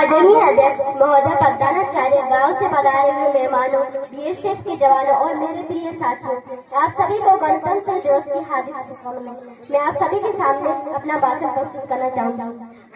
आदरणीय अध्यक्ष महोदय, प्रधानाचार्य, गांव से पधारे हुए मेहमानों, बीएसएफ के जवानों और मेरे प्रिय साथियों, आप सभी को गणतंत्र दिवस की हार्दिक शुभकामनाएं। मैं आप सभी के सामने अपना भाषण प्रस्तुत करना चाहूंगा।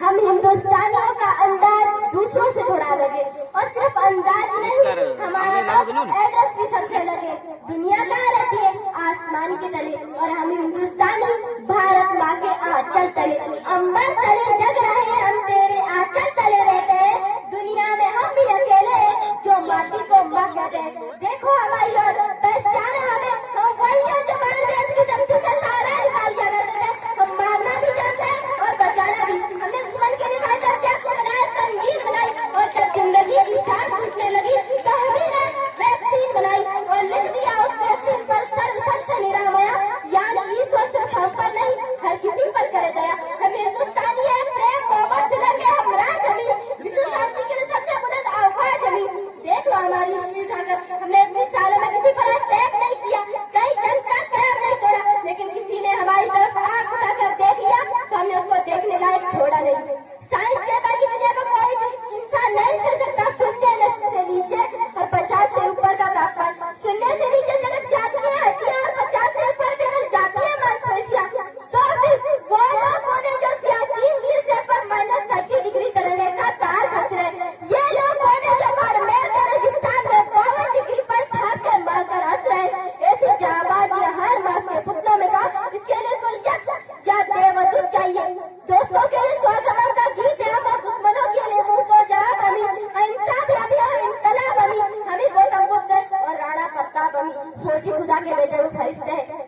हम हिंदुस्तानियों का अंदाज दूसरों से थोड़ा अलग है, और सिर्फ अंदाज नहीं, हमारा एड्रेस भी सबसे अलग है। दुनिया कहाँ रहती है? आसमान के तले, और हम हिंदुस्तानी भारत माँ के आंचल तले, अंबर तले जग रहे हम तेरे आंचल तले रहते हैं। दुनिया में हम भी अकेले जो माटी को माँ कहते हैं। देखो हमारी ओर, पहचाना हमें, हम वही हैं जो भारत की धरती से तारा निकाल दिया करते थे। हम मारना भी जानते हैं और बचाना भी। हमने दुश्मन के लिए फाइटर जेट्स बनाए, संगीत बनाई, और जब जिंदगी की सांस छूटने लगी तो हमने वैक्सीन बनाई और लिख दिया उस वैक्सीन पर सर्व संत निरामया, यानी ईश्वर सिर्फ हम पर नहीं हर किसी पर करे दया। हम हिंदुस्तानी है, प्रेम मोहब्बत से लगे हम राज हमी, विश्व शांति के लिए सबसे बुलंद आवाज हमी। देख लो हमारी हिस्ट्री उठाकर, हमने इतने सालों में किसी पर अटैक नहीं किया, कई जन का पैर नहीं तोड़ा, लेकिन किसी ने हमारी तरफ आंख उठाकर देख लिया तो हमने उसको देखने लायक छोड़ा नहीं। साइंस कहता है कि दुनिया को कोई भी इंसान नहीं सह सकता शून्य से नीचे और 50 से ऊपर का तापमान। शून्य से नीचे जगत जाती है हड्डियां, और 50 से ऊपर निकल जाती है मांसपेशियां। तो फिर वो लोग होने जो सियाचिन ग्लेशियर पर -30 डिग्री तरंगे का तार फंस रहे, ये लोग होने जो बाड़मेर के रेगिस्तान में 52 डिग्री पर ठाक के मारकर हंस रहे। ऐसी जाबाज ये हर मास के पुतलों में था, इसके लिए कोई यक्ष या देवदूत चाहिए। दोस्तों के लिए स्वागतम का गीत है हम, और दुश्मनों के लिए मुंह तो जवाब हमी, अहिंसा भी हमी और इनकलाब हमी, हमी गौतम बुद्ध और राणा प्रताप हमी, फौजी खुदा के भेजे हुए फरिश्ते हैं।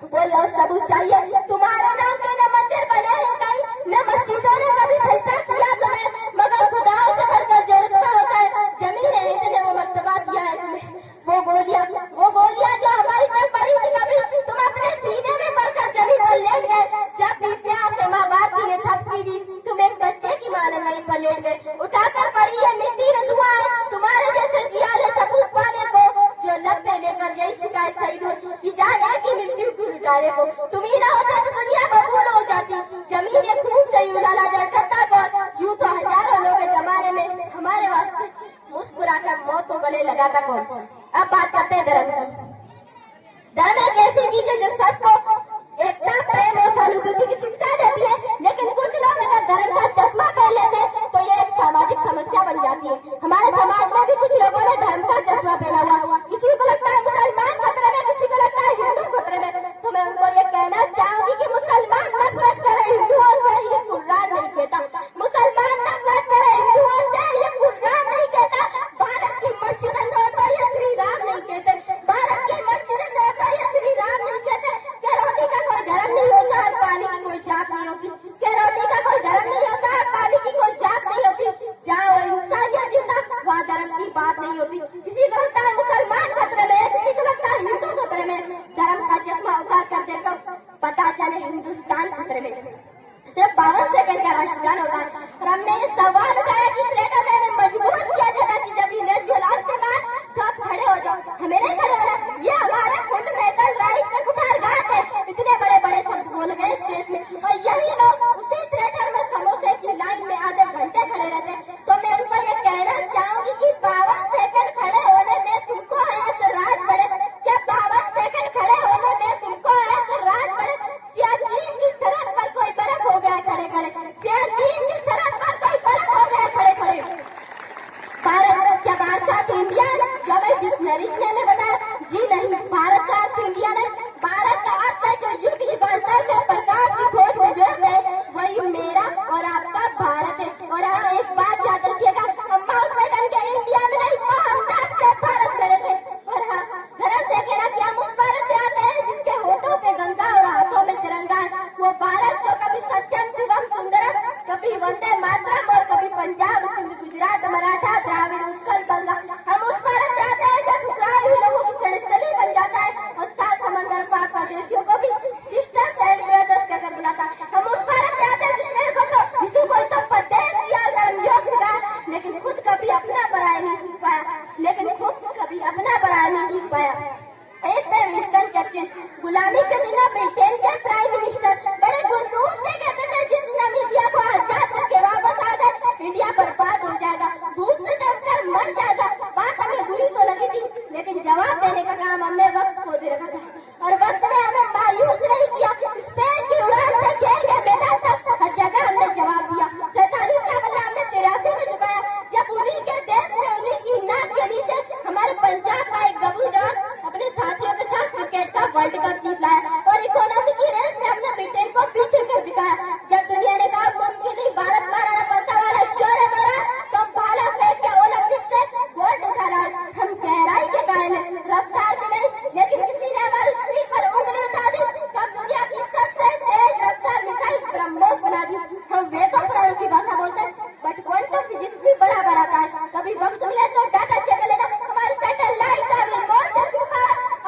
कोई और सबूत चाहिए? तुम्हारे नाम के न मंदिर बने हैं कहीं, न मस्जिदों ने कभी सजदा किया तुम्हें, मगर खुदाओं से बढ़कर जो रुतबा होता है जमीन है ने वो मर्तबा दिया है तुम्हें। वो गोलियां जो हमारी तरफ पड़ी थी, कभी तुम अपने सीने में भरकर जमीन पर लेट गए। जब भी प्यार से माँ बाप की ने थपकी दी, तुम एक बच्चे की मां वहीं पर लेट गए। उठाकर पड़ी है मिट्टी ने दुआएं तुम्हारे जैसे जियाले सबूत पाने को, जो लगते लेकर यही शिकायत सही दूर की जाने की मिलती क्यों लुटाने को। तुम ही ना होता तो दुनिया बबूल हो जाती, जमीन एक खून से उड़ाला जाए खत्ता को। यूं तो हजारों लोग के जमाने में हमारे वास्ते मुस्कुराकर मौत को गले लगाता कौन। अब बात करते हैं धर्म की। धर्म एक ऐसी चीज है जो सबको एकता, प्रेम और सहानुभूति की शिक्षा देती है, लेकिन कुछ लोग अगर धर्म का चश्मा पहन लेते हैं तो ये एक सामाजिक समस्या बन जाती है। हमारे समाज में भी कुछ लोगों ने धर्म का चश्मा पहना हुआ, किसी को लगता है मुसलमान खतरे में, किसी को लगता है हिंदू खतरे में। तो मैं उनको ये कहना चाहूंगी कि मुसलमान नफरत करे हिंदुओं से, ये कुरान नहीं कहता। मुसलमान नफरत करे हिंदुओं से, ये कुरान नहीं कहता। भारत की मस्जिद तोड़ता ये श्री राम नहीं कहते, भारत की मस्जिद तोड़ता ये श्री राम नहीं कहते। क्या रोटी का कोई धर्म नहीं होता और पानी की कोई जात नहीं होती? क्या रोटी का कोई धर्म नहीं होता और पानी की कोई जात नहीं होती? जहाँ इंसानियत जिंदा वहाँ धर्म की बात नहीं होती। किसी को लगता है मुसलमान खतरे में, किसी को लगता है हिंदू खतरे में। धर्म का चश्मा उतार कर देखो, पता चले हिंदुस्तान खतरे में। सिर्फ 52 सेकंड का राष्ट्रगान होता है, और हमने ये सवाल उठाया कि ट्रेडर ने मजबूर किया जाता कि जब इन्हें झुलाते मार तो आप खड़े हो जाओ। हमें नहीं खड़े होना, ये हमारा फंडामेंटल राइट का कुठारघात है। इतने बड़े बड़े शब्द बोल गए इस देश में, और यही लोग उसी थिएटर में समोसे की लाइन में आधे घंटे खड़े रहते हैं। तो मैं उनको ये कहना चाहूंगी कि 52 सेकंड खड़े होने में तुमको है एतराज बढ़े? क्या 52 सेकंड खड़े होने में तुमको है एतराज बढ़े? सियाचिन की सरहद पर कोई बर्फ हो गया खड़े खड़े, सियाचिन की सरहद पर कोई बर्फ हो गया खड़े खड़े। भारत क्या भारत का इंडिया जो मैं डिक्शनरी में बताया? जी नहीं, भारत का अर्थ इंडिया नहीं, भारत का अर्थ है जो युग युगांतर में प्रकाश की खोज में जो है वही मेरा और आपका भारत है। और एक बात कभी वक्त मिले तो डाटा चेक कर लेना। हमारे सैटेलाइट और रिमोट से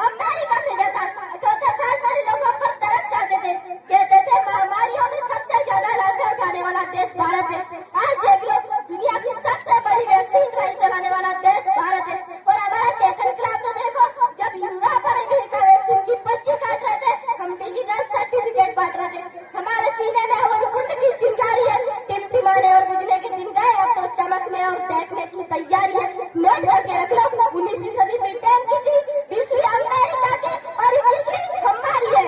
अमेरिका से जाता 78 साल पहले लोग हम पर तरस जाते थे, कहते थे महामारियों में सबसे ज्यादा लाशें उठाने वाला देश भारत है। आज देख लो, दुनिया की सबसे बड़ी वैक्सीन ड्राइव चलाने वाला देश भारत है। और हमारा टेकन क्लास तो देखो, जब यूरोप और अमेरिका वैक्सीन की पर्ची काट रहे थे, हम डिजिटल सर्टिफिकेट बांट रहे थे। हमारे सीने में हवन कुंड की चिंगारी है, टिमटिमाने और बिजली के दिन गए, अब तो चमकने और देखने की तैयारी है। नोट करके रख लो, 19वीं सदी ब्रिटेन की थी, 20वीं अमेरिका की और 21वीं हमारी है।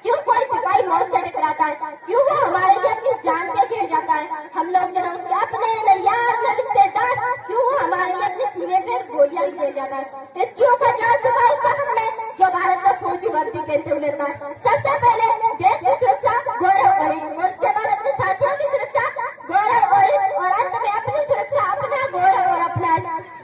क्यों कोई सिपाही मौत से टकराता है? क्यों वो हमारे लिए अपनी जान पे खेल जाता है? हम लोग जरा उसके अपने न यार न रिश्तेदार, क्यों वो हमारे लिए अपने सीने पे गोलियां चल जाता है? इस क्यों का जान छुपा उस वक्त में जो भारत का फौजी वर्दी पहनते हुए लेता है। सबसे पहले देश की सुरक्षा गौरव और उसके बाद अपने साथियों की सुरक्षा गौरव और अंत में अपनी सुरक्षा अपना गौरव और अपना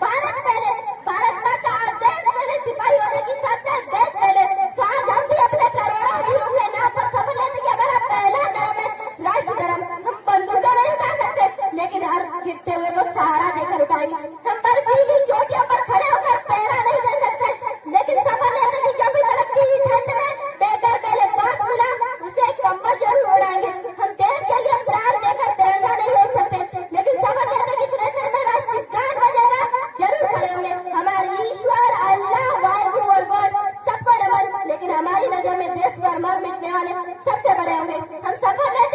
भारत पहले, भारत माता देश पहले, सिपाही होने की शर्त है देश पहले। तो आज हम भी अपने करोड़ों वीरों के नाम पर शपथ लेते कि हमारा पहला धर्म है राष्ट्र धर्म। हम बंदूकें नहीं उठा सकते, लेकिन हर गिरते हुए को सहारा देकर उठाएंगे। हम बर्फीली चोटियों पर खड़े होकर पहरा नहीं दे सकते, लेकिन शपथ लेते कि जब भी कड़कती हुई ठंड में बेघर पहले बांस मिला उसे एक कंबल जरूर उड़ाएंगे। हम देश के लिए प्राण देकर तिरंगा नहीं ले सकते, लेकिन शपथ लेते कि थोड़े देर में राष्ट्रीय गान बजेगा जरूर खड़े होंगे। हमारे ईश्वर अल्लाह वाहिगुरु और गॉड सबको नमन, लेकिन हमारी नजर में देश पर मर मिटने वाले सबसे बड़े होंगे। हम शपथ लेते